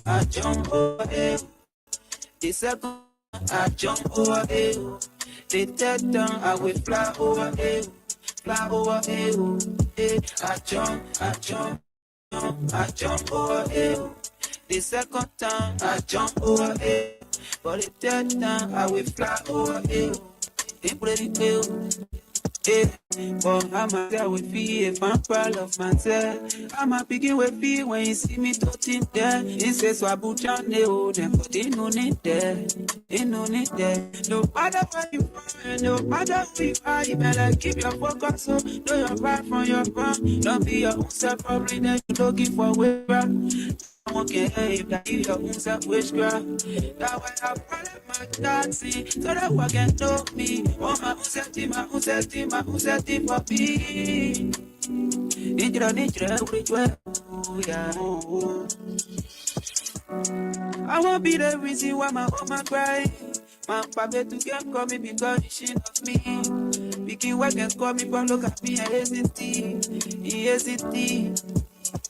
I jump over it. The second, I jump over it. The third time, I will fly over it. Fly over it. I jump, I jump over it. The second time, I jump over it. But the third time, I will fly over it. It pretty cool. But I'm a girl with fear, if I'm proud of myself. I'm a picking with fear when you see me touching there. It says, Wabucha, no, then but they no need there. They no need there. No matter where you find, no matter who you are, you better keep your focus. So, know your right from your wrong. Don't be your own self, probably then you're looking for where. Someone can help that you your own self witchcraft. That way I follow my taxi, so that one can know me. Oh, my own safety, my own safety, my own safety for me. Nature, which way? Oh, yeah. I won't be the reason why my mama cry. My papa to can call me because she loves me. Picking work and call me, but look at me, I hesitate.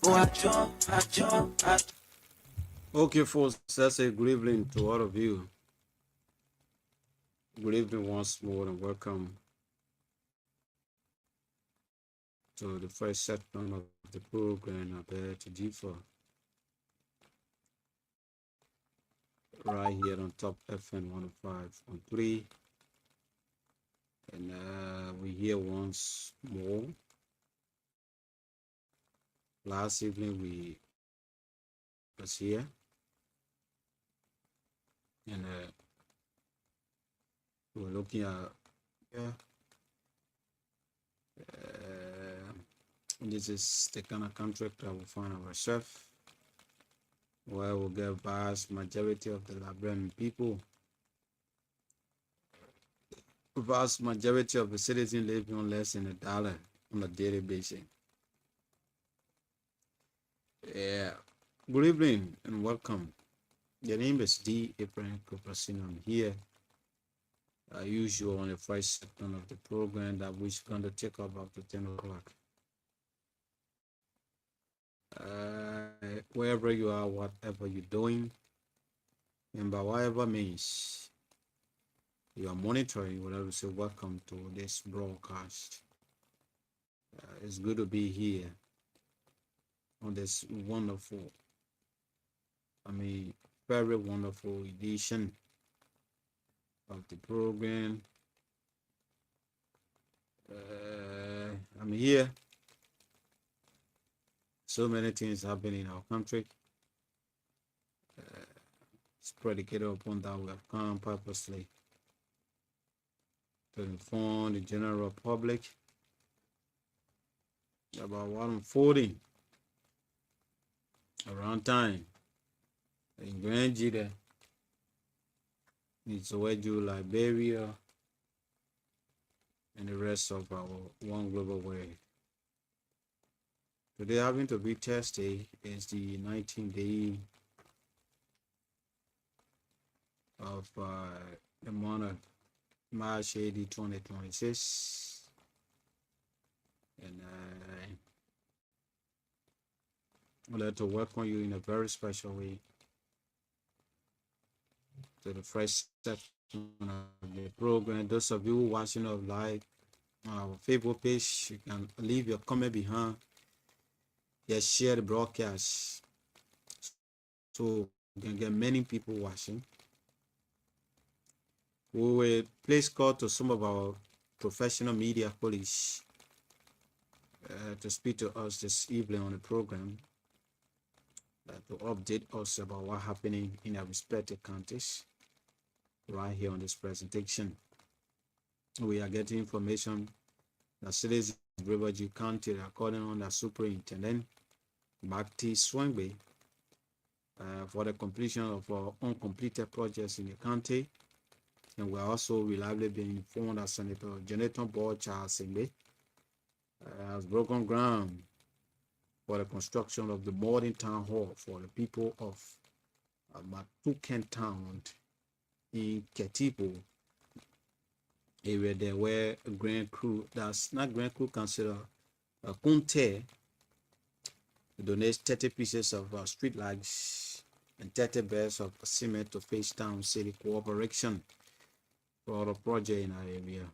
Oh, I jump. Okay, folks, that's a good evening to all of you. Good evening once more and welcome to the first segment of the program I bear to differ right here on Top FM 105.3. And we're here once more. Last evening we was here. And we're looking at this is the kind of contract that we find ourselves, where we'll get vast majority of the Liberian people, vast majority of the citizens living on less than $1 on a daily basis. Yeah. Good evening and welcome. The name is D. Abraham Kuprasino. I'm here, usual on the first segment of the program that we're going to take up after 10 o'clock. Wherever you are, whatever you're doing, and by whatever means you are monitoring, whatever you say, welcome to this broadcast. It's good to be here on this wonderful, very wonderful edition of the program. I'm here. So many things happening in our country. It's predicated upon that we have come purposely to inform the general public about what unfolding around time in Grand GEDEH, in Soweto, Liberia, and the rest of our one global world. Today, having to be Thursday, is the 19th day of the month of March 80, 2026. And I'd like to welcome you in a very special way to the first section of the program. Those of you watching us live on our Facebook page, you can leave your comment behind. Just share the broadcast so we can get many people watching. We will place call to some of our professional media colleagues to speak to us this evening on the program, to update us about what's happening in our respective countries right here on this presentation. We are getting information that citizens of Riverview County are calling on the superintendent, Bakti Swangbe, for the completion of our uncompleted projects in the county. And we're also reliably being informed that Senator Jonathan Ball Charles Singbe has broken ground for the construction of the modern town hall for the people of Matuken Town in Ketipo area there, where a Grand Crew, that's not Grand Crew Councilor Kunte, donates 30 pieces of street lights and 30 bags of cement to Face Town City Cooperation for a project in our area.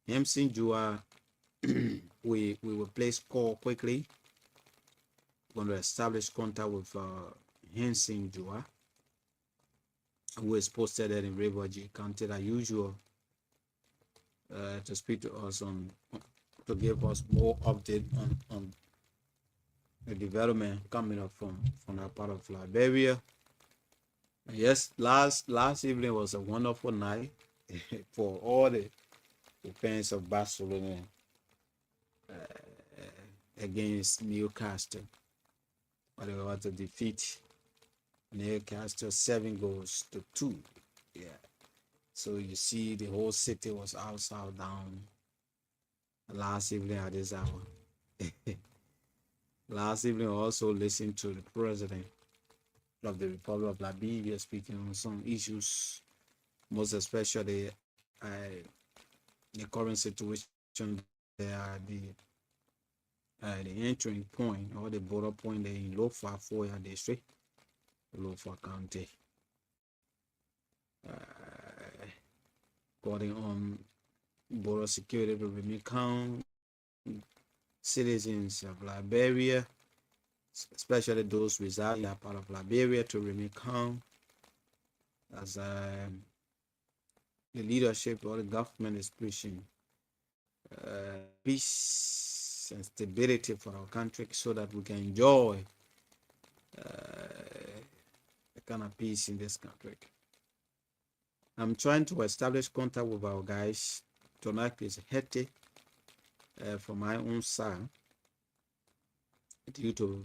Hemsing Jua, we will place call quickly. We're going to establish contact with Hemsing Jua, who is posted in River G County as usual, to speak to us to give us more update on the development coming up from that part of Liberia. Yes, last evening was a wonderful night for all the fans of Barcelona against Newcastle. But they were to defeat Newcastle 7 goals to 2. Yeah. So you see the whole city was outside down last evening at this hour. Last evening I also listened to the president of the Republic of Liberia speaking on some issues, most especially the current situation there, the entering point or the border point there in Lofa Foya district, Lofa County. According on border security to remain calm, citizens of Liberia, especially those residing in that part of Liberia, to remain calm as the leadership or the government is pushing peace and stability for our country so that we can enjoy the kind of peace in this country. I'm trying to establish contact with our guys. Tonight is hectic from my own side due to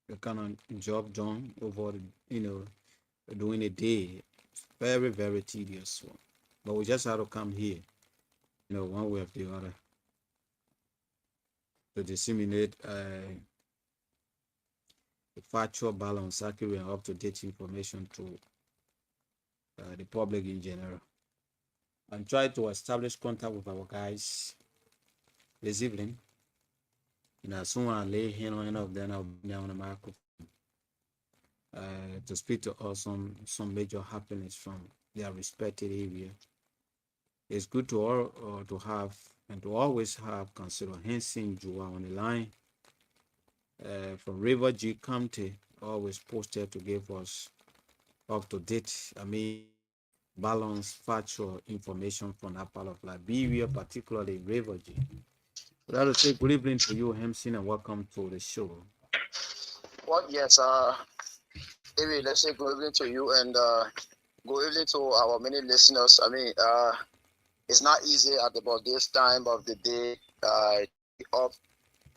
the kind of job done over during a day. Very, very tedious one. But we just have to come here, one way or the other, to disseminate the factual, balance, accurate, and up-to-date information to the public in general. I'm trying to establish contact with our guys this evening. And as soon as I lay hand on any of them, I'll be on the microphone to speak to us on some major happenings from their respective area. It's good to have and to always have Councillor Hensing Jua on the line from River G County, always posted to give us up-to-date, balanced, factual information from that part of Liberia, particularly River G. I'd like to say good evening to you, Hemsing, and welcome to the show. Well, yes, David, let's say good evening to you and good evening to our many listeners. It's not easy at about this time of the day up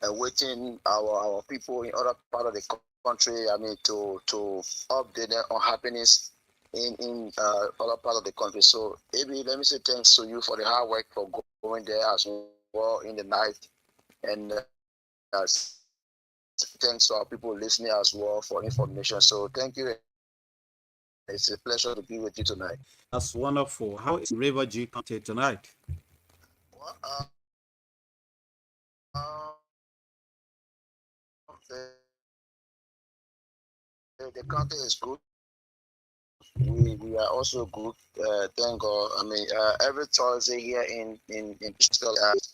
and waiting our people in other part of the country, to update them on happenings in other part of the country. So, David, let me say thanks to you for the hard work for going there as well in the night. And thanks to our people listening as well for information. So thank you. It's a pleasure to be with you tonight. That's wonderful. How is River G County tonight? Well, the county is good. We are also good. Thank God. Every Thursday here in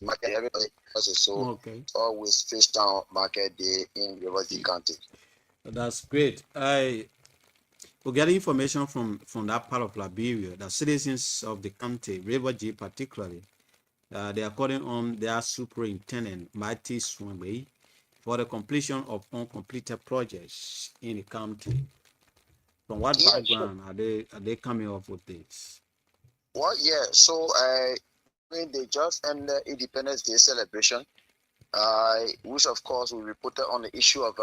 market, everybody has it. So Okay. always Fish Town Market Day in River G County. That's great. We get information from that part of Liberia. The citizens of the county, River G particularly, they are calling on their superintendent, Mighty Swanway, for the completion of uncompleted projects in the county. From what background are they coming up with this? Well, yeah. So they just ended Independence Day celebration, which of course we reported on the issue of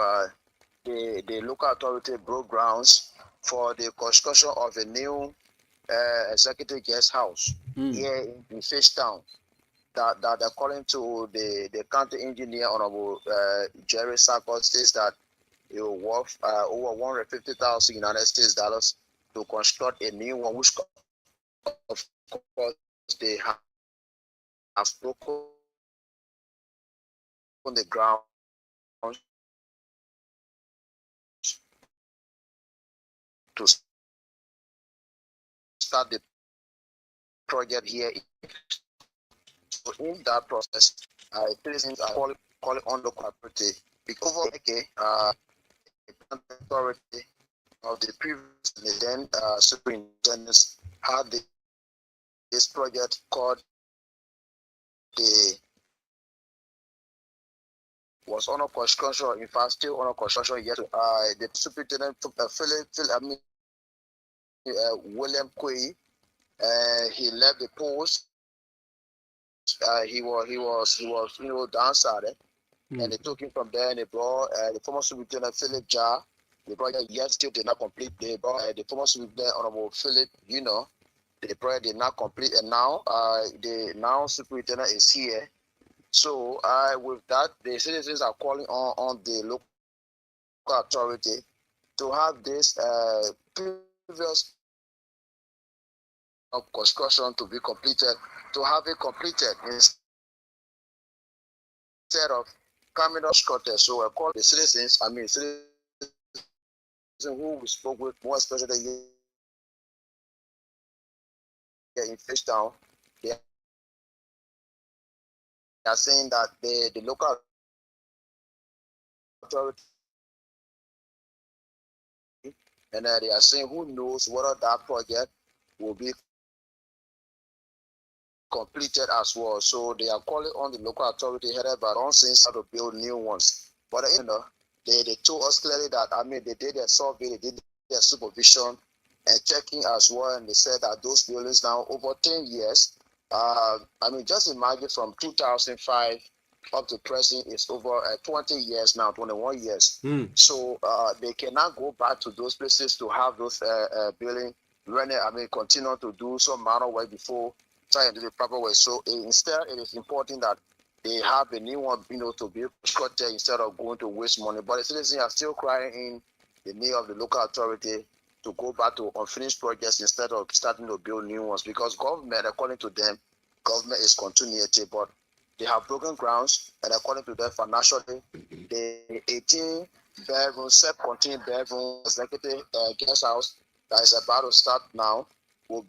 the local authority broke grounds for the construction of a new executive guest house here in Fish Town. That according to the county engineer, Honorable Jerry Sarkos, says that it will worth over 150,000 United States dollars to construct a new one, which of course they have broken the ground to start the project here. So in that process, citizens are calling on the cooperative because over the authority of the previous then superintendents had this project called the was under construction. In fact, still under construction yet. The superintendent William Quay. He left the post. He was downside, and they took him from there. And they brought the former superintendent Philip Jar. The project yet still did not complete. They brought the former superintendent Honorable Philip. The project did not complete, and now the now superintendent is here. So with that, the citizens are calling on the local authority to have this previous of construction to be completed, to have it completed instead of coming up shorter. So I call the citizens, citizens who we spoke with, more especially here in Fishtown, they are saying that the local authority, and they are saying who knows whether that project will be completed as well. So they are calling on the local authority headed by Ron Sins to build new ones. But they told us clearly that they did their survey, they did their supervision and checking as well, and they said that those buildings now over 10 years. Just imagine from 2005 up to present is over 20 years now, 21 years. So they cannot go back to those places to have those buildings running. Continue to do some minor work before trying to do the proper way. So instead, it is important that they have a new one, to be constructed instead of going to waste money. But the citizens are still crying in the need of the local authority to go back to unfinished projects instead of starting to build new ones, because government, according to them, government is continuity, but they have broken grounds, and according to them, financially, the 18 bedroom, self-contained bedroom executive guest house that is about to start now will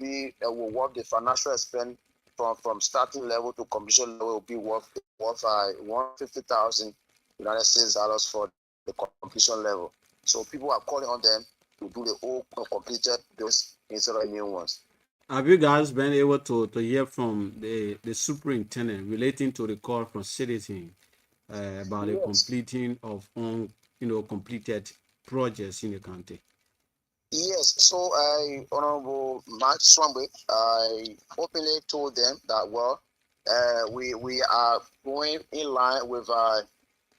worth the financial expense from starting level to completion level will be worth $150,000 United States dollars for the completion level. So people are calling on them to do the old completed bills instead of new ones. Have you guys been able to hear from the superintendent relating to the call from citizens about the completing of completed projects in the county? Yes, so Honorable Mark Swambe, I openly told them that we are going in line with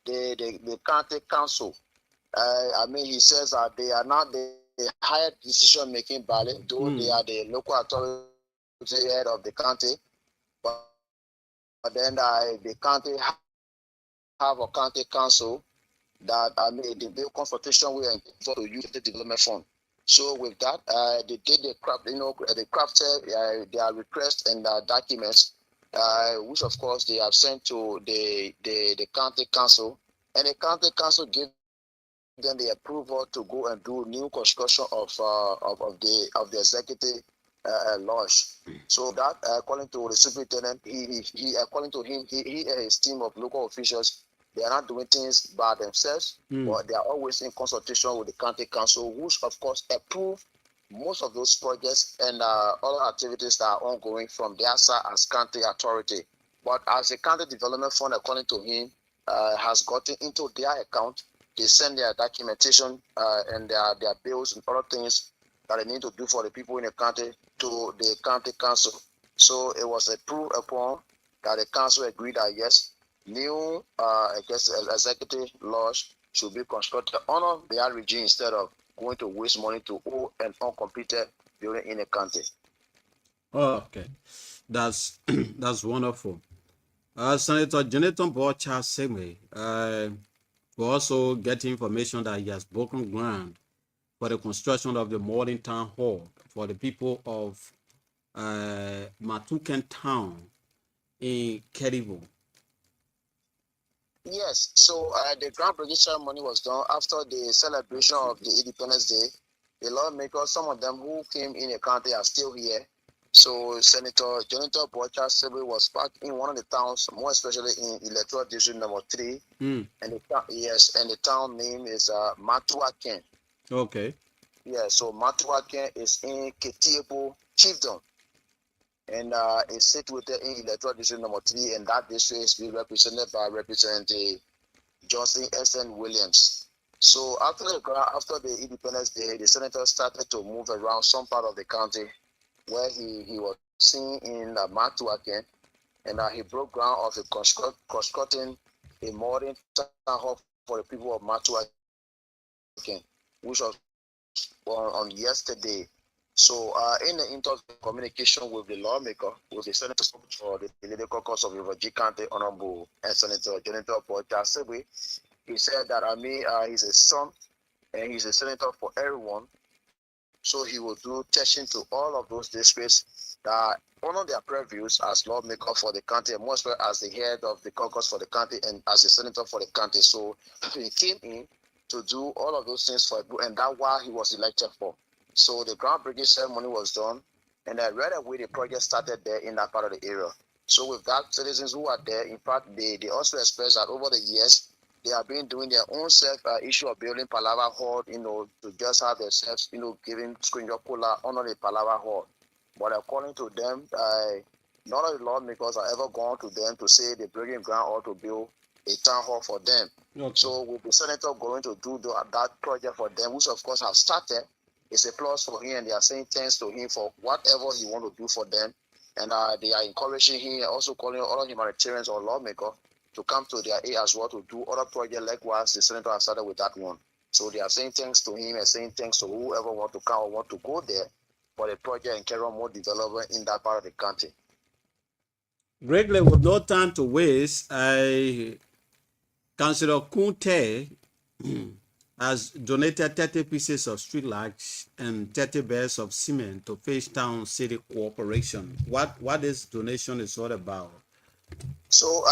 the county council. He says that they are not the higher decision making body, though they are the local authority head of the county, but then the county have a county council that the bill consultation we are to use the development fund. So with that, they did they crafted their requests and documents, which of course they have sent to the county council, and the county council gave them the approval to go and do new construction of the executive lodge. So that, according to the superintendent, he according to him, he and his team of local officials, they are not doing things by themselves, but they are always in consultation with the county council, which of course approve most of those projects and other activities that are ongoing from their side as county authority. But as the county development fund, according to him, has gotten into their account, they send their documentation and their bills and other things that they need to do for the people in the county to the county council. So it was approved upon that the council agreed that yes, new executive lodge should be constructed on their regime instead of going to waste money to own an uncompleted building in the county. Oh, okay, that's that's wonderful. Senator Jonathan Bocha Segme, we also get information that he has broken ground for the construction of the modern town hall for the people of Matuken town in Kerivo. Yes, so the groundbreaking ceremony was done after the celebration of the Independence Day. the lawmakers, some of them who came in the county are still here. So Senator Jonathan Bocha Sibley was back in one of the towns, more especially in electoral district number 3. Mm. And the town name is Matuaken. Okay. Yeah, so Matuaken is in Ketiepo Chiefdom. And it's situated in electoral district number 3, and that district is being represented by Representative Johnson S.N. Williams. So after the Independence Day, the senator started to move around some part of the county where he was seen in Matuaken, and he broke ground of a constructing a modern town hall for the people of Matuaken, which was on yesterday. So in the inter communication with the lawmaker, with the senator for the political cause of River G County, Honorable and Senator Jonathan Porter Sewe, he said that he's a son and he's a senator for everyone. So he will do testing to all of those districts that honor their previews as lawmaker for the county, and most well as the head of the caucus for the county and as a senator for the county. So he came in to do all of those things for people, and that's why he was elected for. So the groundbreaking ceremony was done, and right away the project started there in that part of the area. So with that, citizens who are there, in fact, they also expressed that over the years, they have been doing their own self issue of building Palava Hall, to just have themselves, giving Screen Cola under the Palava Hall. But according to them, none of the lawmakers have ever gone to them to say the breaking ground or to build a town hall for them. Okay. So with the senator going to do that project for them, which of course have started, it's a plus for him, and they are saying thanks to him for whatever he want to do for them. And they are encouraging him, also calling all humanitarians or lawmakers to come to their aid as well to do other projects likewise. The senator has started with that one. So they are saying thanks to him and saying thanks to whoever want to come or want to go there for the project and carry on more development in that part of the country. Greatly, with no time to waste, Councillor Kunte has donated 30 pieces of street lights and 30 bags of cement to Fishtown City Corporation. What this donation is all about? So,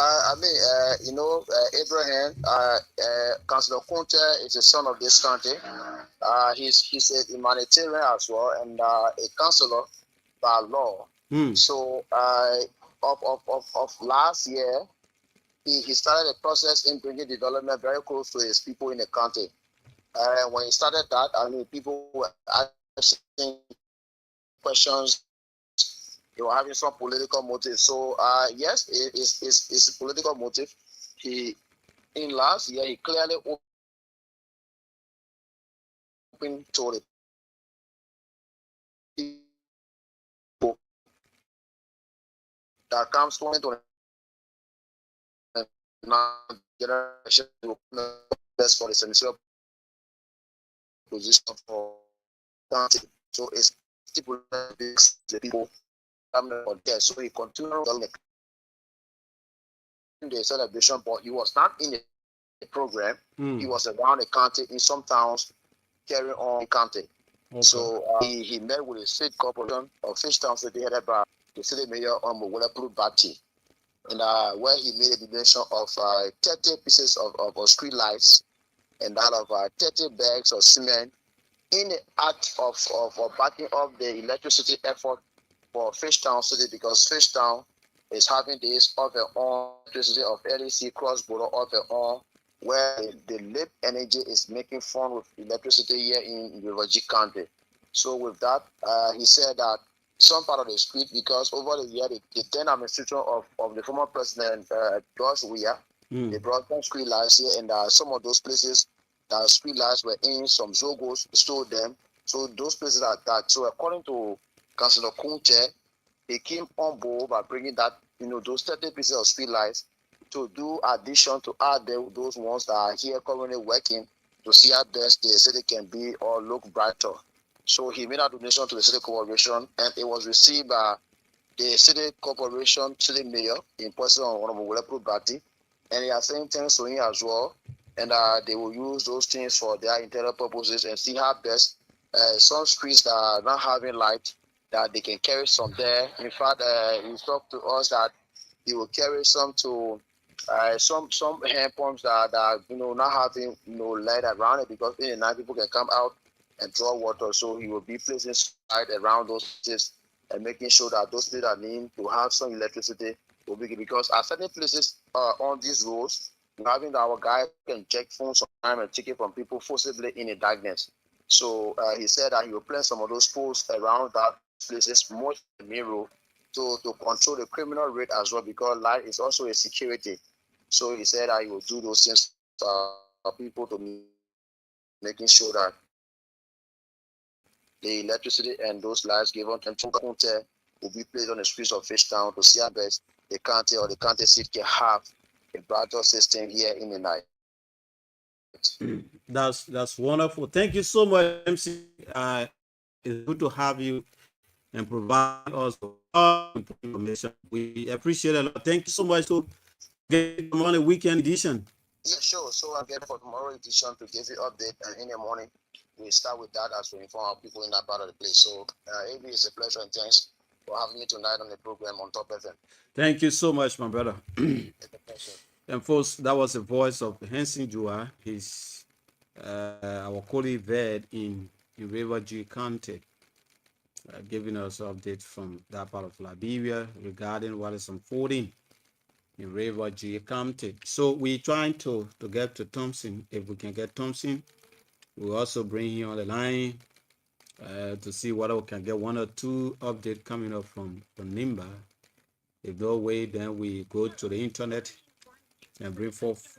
Abraham, Councillor Kunte is a son of this country. He's a humanitarian as well, and a councillor by law. So, of last year, he started a process in bringing development very close to his people in the country. When he started that, people were asking questions. They were having some political motive. So, yes, it's a political motive. In last year, he clearly opened to the people that comes 2020 generation for the senatorial position for country. So it's people the people coming on there. So he continued the celebration, but he was not in the program. He was around the county in some towns carrying on the county. Okay. So he met with the state corporation of Fishtown City headed by the city mayor Mowolapuru Bati. And where he made a donation of 30 pieces of street lights and that of 30 bags of cement in the act of backing up the electricity effort for Fishtown City, because Fishtown is having this of their own electricity of LEC cross-border of their own, where the LIP Energy is making fun with electricity here in River G County. So with that, he said that some part of the street, because over the year, the 10 administration of the former president, George Weah, they brought some street lights here, and some of those places that street lights were in, some Zogos stole them. So those places are that. So according to Councillor Kunche, they came on board by bringing that, those 30 pieces of street lights to do addition to add those ones that are here currently working to see how best the city can be or look brighter. So he made a donation to the city corporation, and it was received by the city corporation, city mayor, in person of Honorable Mowolapuru Bati, and they are saying thanks to him as well. And they will use those things for their internal purposes and see how best some streets that are not having light, that they can carry some there. In fact, he talked to us that he will carry some to some hand pumps that are not having light around it, because in the night people can come out and draw water. So he will be placing side around those places and making sure that those places that need to have some electricity will be, because at certain places on these roads, having our guys can check phones sometime and take it from people forcibly in the darkness. So he said that he will place some of those posts around that places, more than the main road, to control the criminal rate as well, because light is also a security. So he said that he will do those things people to making sure that the electricity and those lights given to them will be placed on the streets of Fishtown to see how best the county or the county seat can have a brighter system here in the night. That's wonderful. Thank you so much, MC. It's good to have you and provide us with all information. We appreciate it a lot. Thank you so much. So get on the weekend edition. Yeah, sure. So I'll get for tomorrow edition to give you update, and in the morning we start with that as we inform our people in that part of the place. So AB, it's a pleasure and thanks for having me tonight on the program on Top FM. Thank you so much, my brother. It's a pleasure. And folks, that was the voice of Henson Jua. He's our colleague vet in River G County, giving us updates from that part of Liberia regarding what is unfolding in River G County. So we're trying to get to Thompson. If we can get Thompson, we'll also bring him on the line to see whether we can get one or two updates coming up from Nimba. If no way, then we go to the internet and bring forth.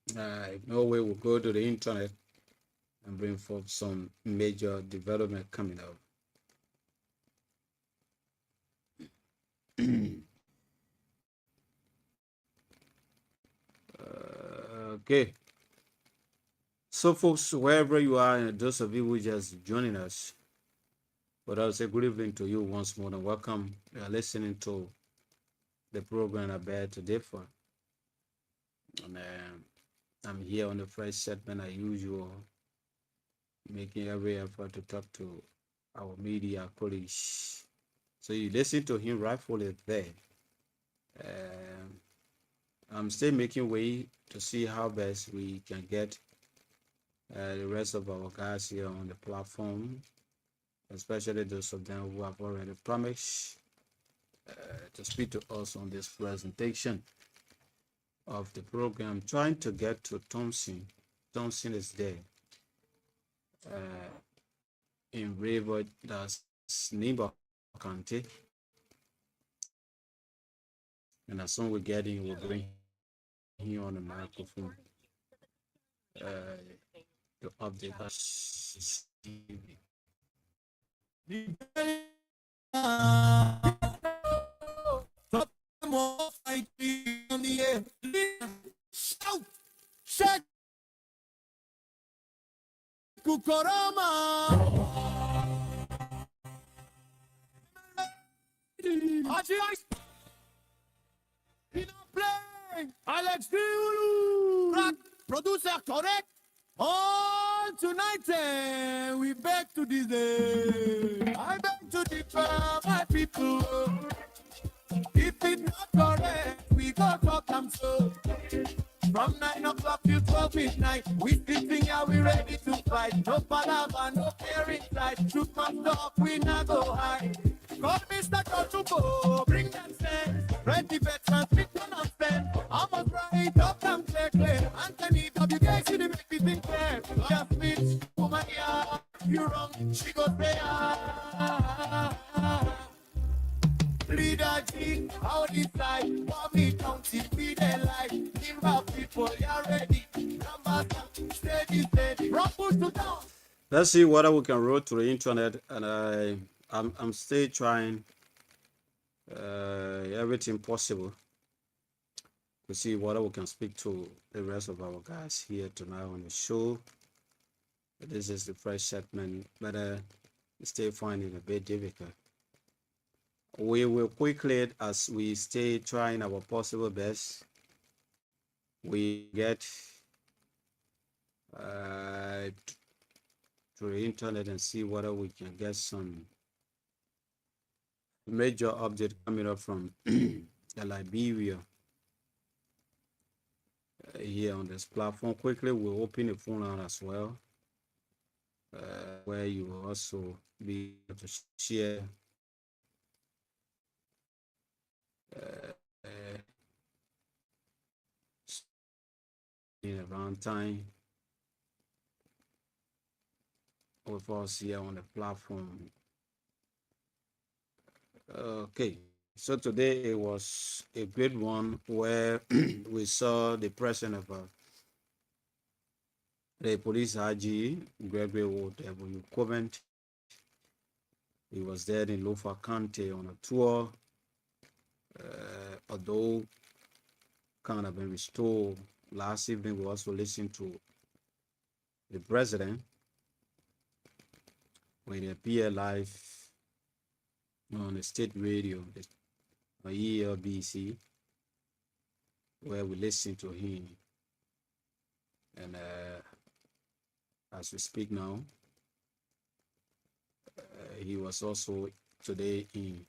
If no way, we'll go to the internet and bring forth some major development coming up. Okay. So, folks, wherever you are, and those of you who just joining us, but I'll say good evening to you once more and welcome. You are listening to the program I bear to differ. And I'm here on the first segment as usual, making every effort to talk to our media colleagues. So you listen to him rightfully there. I'm still making way to see how best we can get the rest of our guys here on the platform, especially those of them who have already promised to speak to us on this presentation of the program. Trying to get to Thompson. Thompson is there in River, that's Nimba County. And as soon as we get in, we'll bring him on the microphone to update us. Shout, Kukoroma. Alex Diulu. Rock producer correct. On tonight, we beg to this day. I beg to differ, my people. If it's not correct, we go talk them so. From 9 o'clock till 12 midnight, we sitting here, we ready to fight. No palava, no fear inside. Shoot my talk, we not go high. Call Mr. Kochuko, bring that sense. Ready veterans, big no nonsense. I'm a right up and clear. Anthony WK, see the make me think clear. Just bitch, woman, yeah, you wrong, she goes there. Leader G, how decide? For me, county, be their life. Give up people, you're ready. Number steady, steady. Rock push to down. Let's see whether we can roll to the internet, and I'm still trying everything possible to see whether we can speak to the rest of our guys here tonight on the show. This is the first segment, but still finding it a bit difficult. We will quickly, as we stay trying our possible best, we get to the internet and see whether we can get some major update coming up from Liberia here on this platform. Quickly, we'll open the phone line as well where you will also be able to share in around time with us here on the platform. Okay, so today it was a great one where we saw the president of the police IG, Gregory Wood, Covent. He was there in Lofa County on a tour, although kind of been restored. Last evening, we also listened to the president when he appeared live on the state radio, the ELBC, where we listened to him. And as we speak now, he was also today in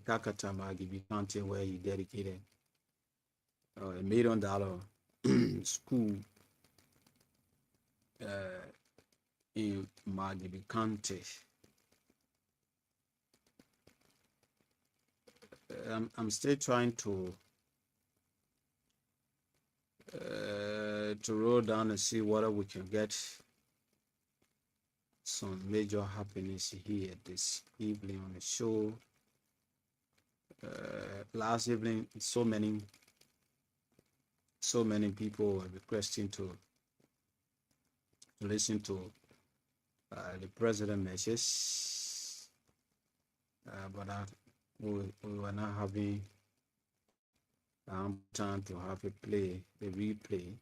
Kakata, Magibi County, where he dedicated $1 million school in Magibi County. I'm still trying to roll down and see whether we can get some major happiness here this evening on the show. Last evening, so many people were requesting to listen to the president messages, but we were not having time to have a replay.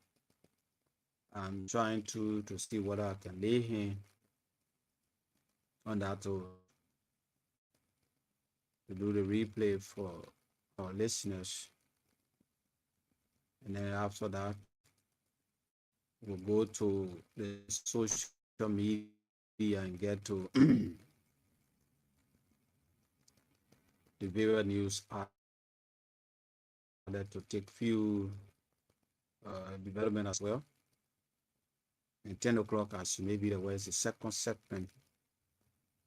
I'm trying to see what I can lay in on that to do the replay for our listeners, and then after that we'll go to the social media and get to the various news to take few development as well. And 10 o'clock, as maybe there was the second segment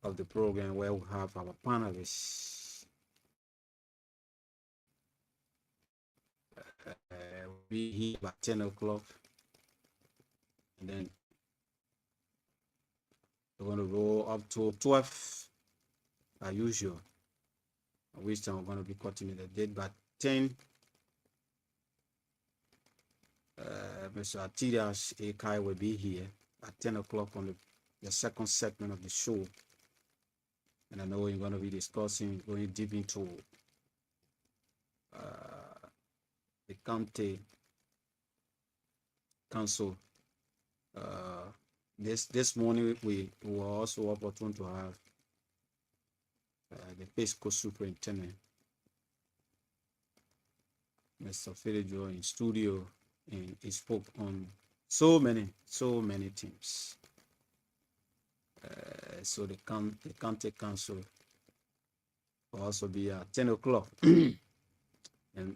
of the program where we have our panelists. We'll be here by 10 o'clock, and then we're going to roll up to 12 as usual, at which time we're going to be cutting the date by 10. Mr. Atidas Ekai will be here at 10 o'clock on the second segment of the show. And I know we're going to be discussing, going deep into the county council. This morning we were also opportune to have the fiscal superintendent, Mr. Fidejo, in studio, and he spoke on so many things. So the county council will also be at 10 o'clock, and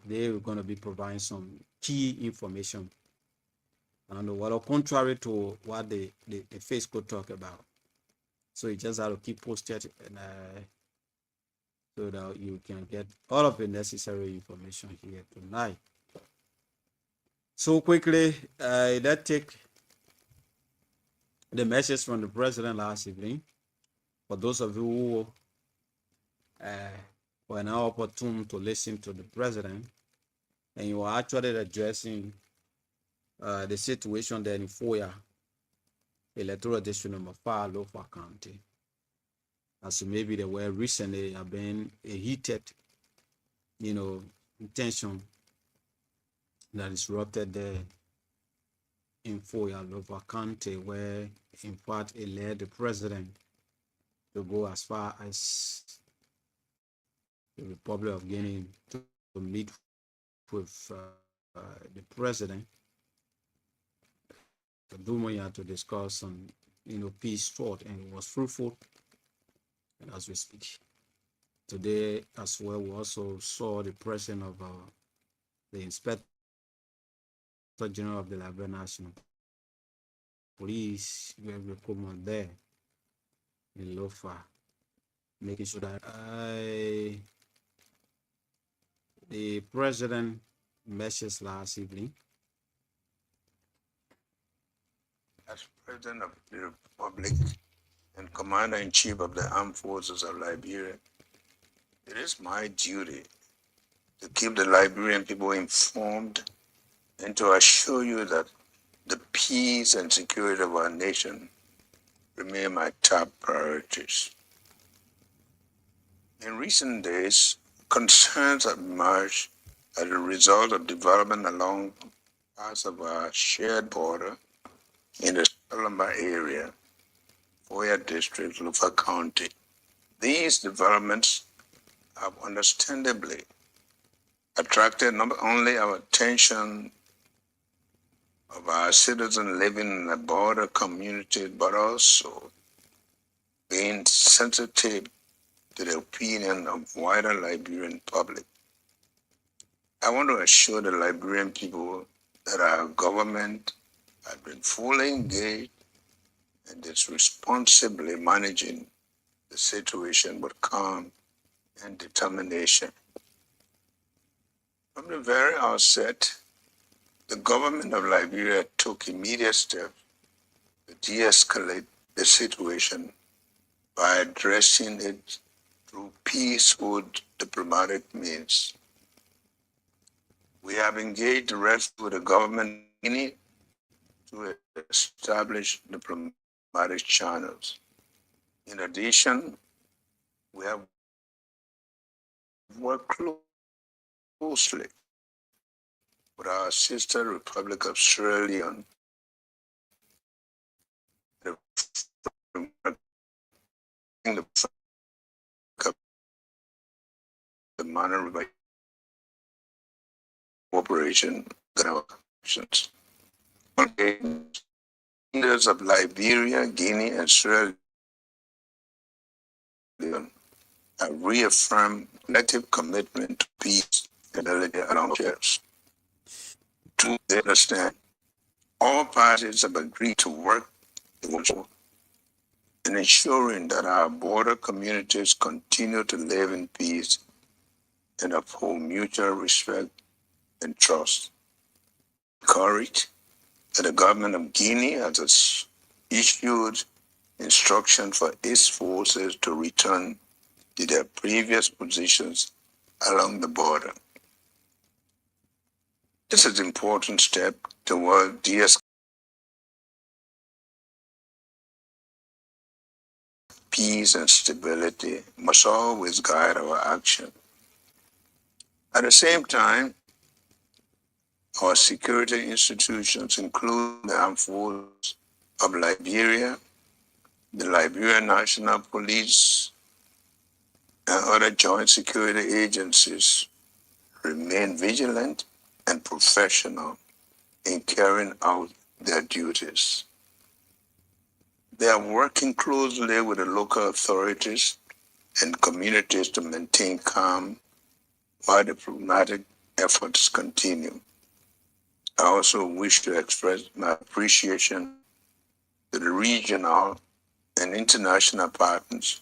they are going to be providing some key information. I don't know what, contrary to what the face could talk about. So you just have to keep posted, and so that you can get all of the necessary information here tonight. So quickly, let's take the message from the president last evening. For those of you who were now opportune to listen to the president, and you are actually addressing the situation there in Foya, electoral district number 5, Lofa County. As maybe there were recently have been a heated, tension that is erupted there in Foya, Lofa County, where in fact it led the president to go as far as the Republic of Guinea to meet with the president, the Dumaya, to discuss some, peace thought, and it was fruitful. And as we speak today as well, we also saw the president of the Inspector General of the Liberia National police will come on there in Lofa, making sure that the president message last evening. As President of the Republic and Commander-in-Chief of the Armed Forces of Liberia, it is my duty to keep the Liberian people informed and to assure you that the peace and security of our nation remain my top priorities. In recent days, concerns have emerged as a result of development along parts of our shared border in the Salamba area, Foya District, Lufa County. These developments have understandably attracted not only our attention of our citizens living in the border community, but also being sensitive to the opinion of wider Liberian public. I want to assure the Liberian people that our government has been fully engaged and is responsibly managing the situation with calm and determination. From the very outset, the government of Liberia took immediate steps to de-escalate the situation by addressing it through peaceful diplomatic means. We have engaged directly with the government of Guinea to establish diplomatic channels. In addition, we have worked closely with our sister Republic of Sierra Leone, the manner of cooperation and our actions. Leaders of Liberia, Guinea, and Sierra Leone have reaffirmed collective commitment to peace and stability along shares. To understand, all parties have agreed to work in ensuring that our border communities continue to live in peace and uphold mutual respect and trust. Encouraged that the government of Guinea has issued instruction for its forces to return to their previous positions along the border. This is an important step toward de-escalation. Peace and stability must always guide our action. At the same time, our security institutions, including the Armed Forces of Liberia, the Liberian National Police, and other joint security agencies, remain vigilant and professional in carrying out their duties. They are working closely with the local authorities and communities to maintain calm while diplomatic efforts continue. I also wish to express my appreciation to the regional and international partners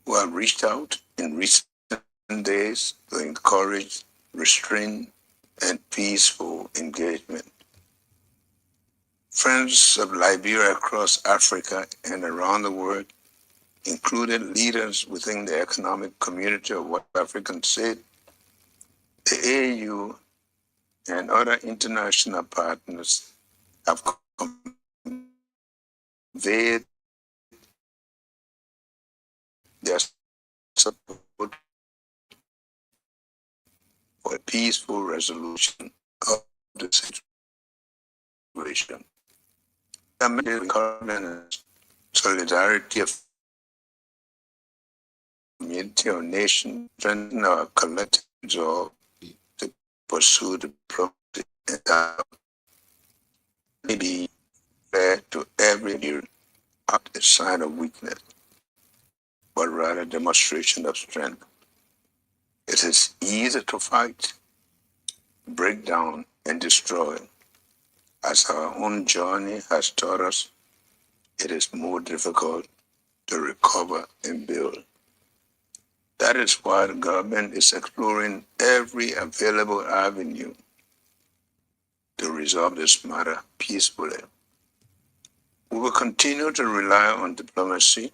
who have reached out in recent days to encourage restraint and peaceful engagement. Friends of Liberia across Africa and around the world, including leaders within the economic community of West African states, the AU, and other international partners have conveyed their support for a peaceful resolution of the situation. The solidarity of community or nation strengthen our collective resolve to pursue the diplomacy and be fair to every year, not a sign of weakness, but rather a demonstration of strength. It is easy to fight, break down, and destroy, as our own journey has taught us it is more difficult to recover and build. That is why the government is exploring every available avenue to resolve this matter peacefully. We will continue to rely on diplomacy,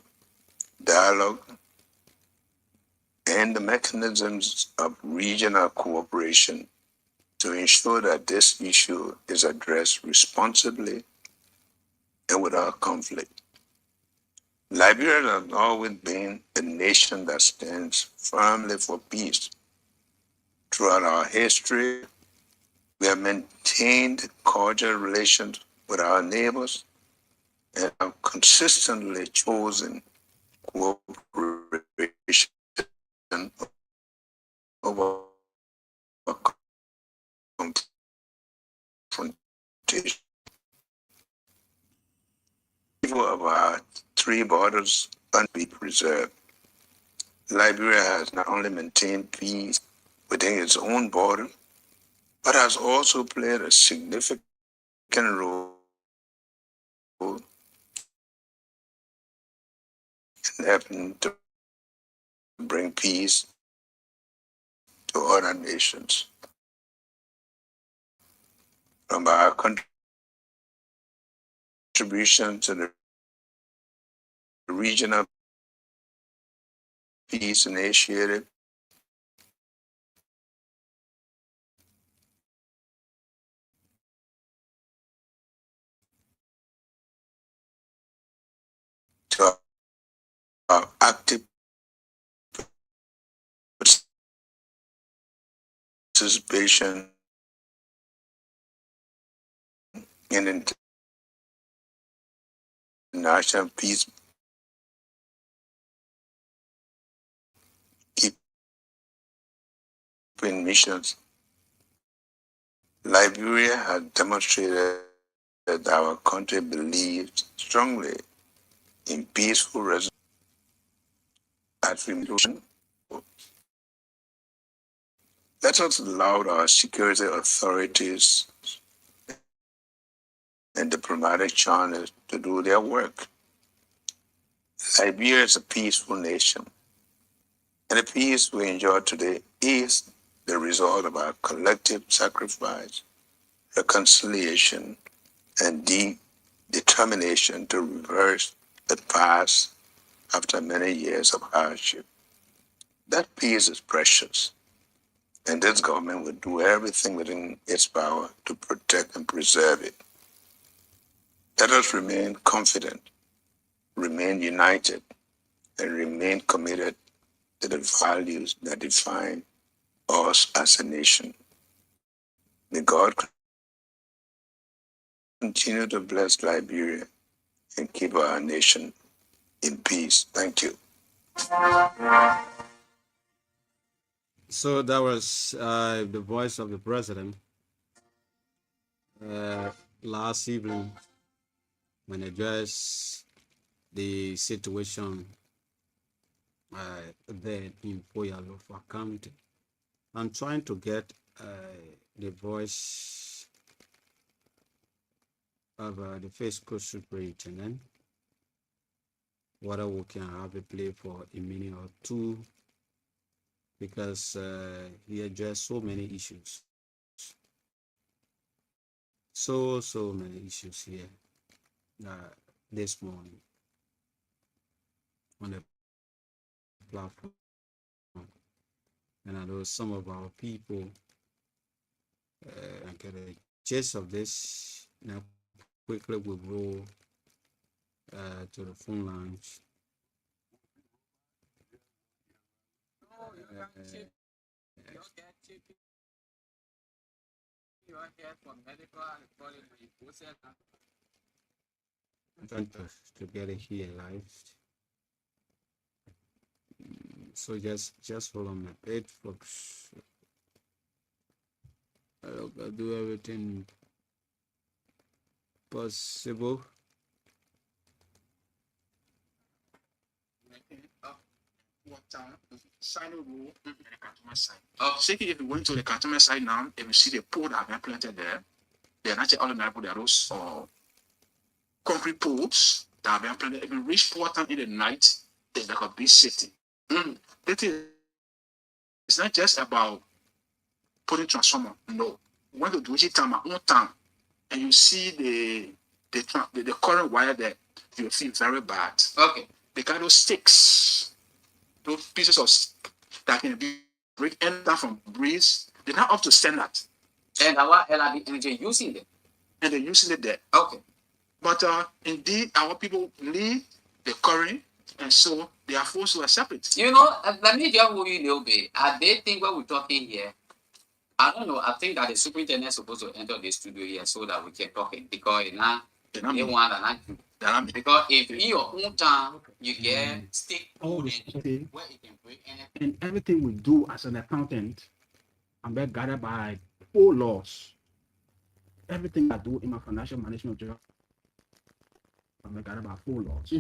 dialogue, and the mechanisms of regional cooperation to ensure that this issue is addressed responsibly and without conflict. Liberia has always been a nation that stands firmly for peace. Throughout our history, we have maintained cordial relations with our neighbors and have consistently chosen cooperation over confrontation. People of our three borders must be preserved. Liberia has not only maintained peace within its own border, but has also played a significant role in helping to bring peace to other nations. From our contribution to the regional peace initiative, to our active participation in international peace keeping missions, Liberia has demonstrated that our country believes strongly in peaceful resolution. Let us allow our security authorities and diplomatic channels to do their work. Liberia is a peaceful nation, and the peace we enjoy today is the result of our collective sacrifice, reconciliation, and deep determination to reverse the past after many years of hardship. That peace is precious, and this government will do everything within its power to protect and preserve it. Let us remain confident, remain united, and remain committed to the values that define us as a nation. May God continue to bless Liberia and keep our nation in peace. Thank you. So that was the voice of the president last evening when addressed the situation there in Poyalofa County. I'm trying to get the voice of the first coast superintendent, whether we can have it play for a minute or two, because he addressed so many issues. So many issues here this morning on the platform. And I know some of our people get a gist of this. Now, quickly we'll go to the phone lines. I'm trying to get it here live. So just hold on a bit, folks. I'll do everything possible. Second, if you went to the cantonment side now, if you see the pole that have been planted there, they're not all the there are those concrete poles There have been plenty. If you reach Portland in the night, there's like a big city. It's not just about putting transformer. No. When you do it on my own time, and you see the current wire there, you feel very bad. Okay. They got those sticks, those pieces of that can be break anything from breeze. They're not up to standard. And our LRB energy using it. And they're using it there. Okay. But indeed, our people need the current, and so they are forced to accept it. You know, let me just move you a little bit. I did think what we're talking here. I don't know. I think that the superintendent is supposed to enter the studio here so that we can talk it because now they want to not because if in your own time you get stick all where this it can break anything. and everything we do as an accountant, I'm very guided by 4 laws. Everything I do in my financial management job, I'm very guided by 4 laws.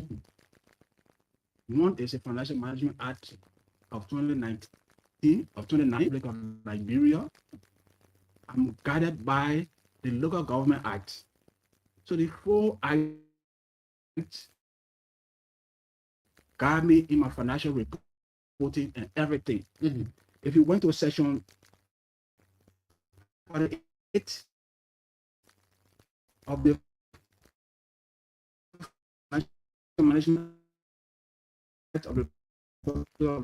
One is a Financial Management Act of 2019 of 29 Republic of Liberia. I'm guided by the Local Government Act. So the 4 acts guide me in my financial reporting and everything. If you went to section 48 of the financial management of the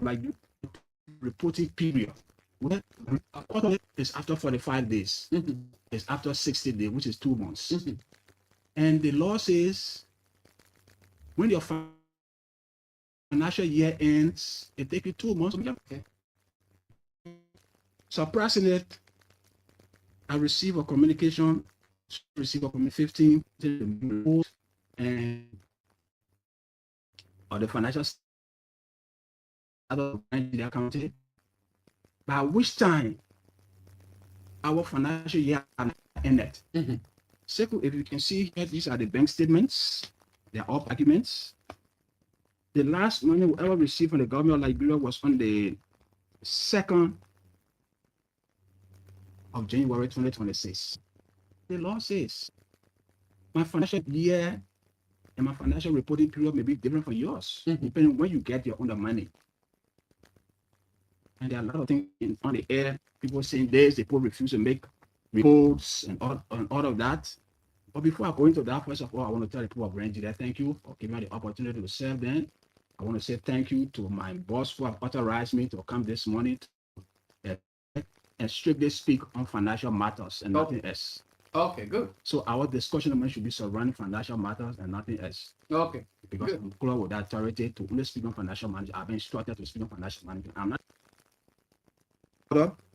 like reporting period, well, is after 45 days. It's after 60 days, which is 2 months. And the law says when your financial year ends, it takes you 2 months. Surprisingly, I received a communication, 15 and or the financial of the accounting, by which time our financial year ended. Second, if you can see here, these are the bank statements. They're all documents. The last money we ever received from the government of Liberia was on the 2nd of January 2026. The law says my financial year and my financial reporting period may be different from yours, depending on when you get your own money. And there are a lot of things on the air. People saying this, people refuse to make reports and all of that. But before I go into that, first of all, I want to tell the people of Nigeria, thank you for giving me the opportunity to serve them. I want to say thank you to my boss who have authorized me to come this morning and strictly speak on financial matters and nothing else. Okay, good. So our discussion should be surrounding financial matters and nothing else. Okay. Because I'm close with that authority to only speak on financial management. I've been instructed to speak on financial management. I'm not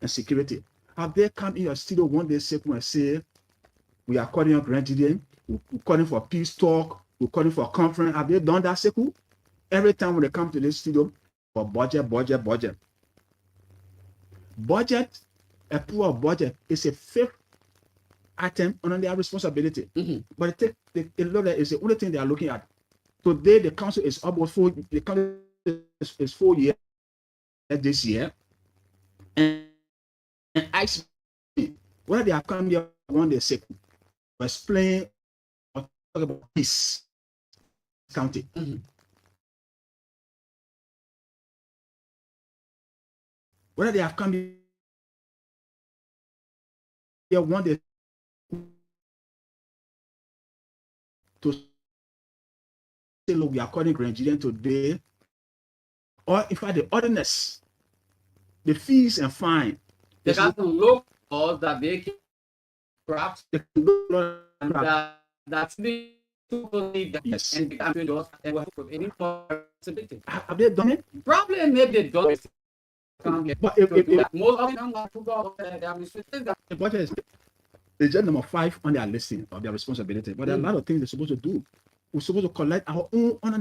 and security. Have they come in your studio one day and say, we are calling up Rendidian, we're calling for peace talk, we're calling for conference? Have they done that, Seku? Every time when they come to this studio for budget, approval of budget is a 5th item on their responsibility. But it is the only thing they are looking at. Today, the council is almost 4 years this year. And ask me whether they have come here one day to explain or talk about peace county. Whether they have come here one day to say, look, we are calling Nigerian today, or in fact, the ordinance, the fees and fine. They got to look for that they can perhaps that's the yes. And any possibility. Have they done it? Probably maybe they don't. But if most of them are to go, the budget is agenda number 5 on their listing of their responsibility, but there are a lot of things they're supposed to do. We're supposed to collect our own under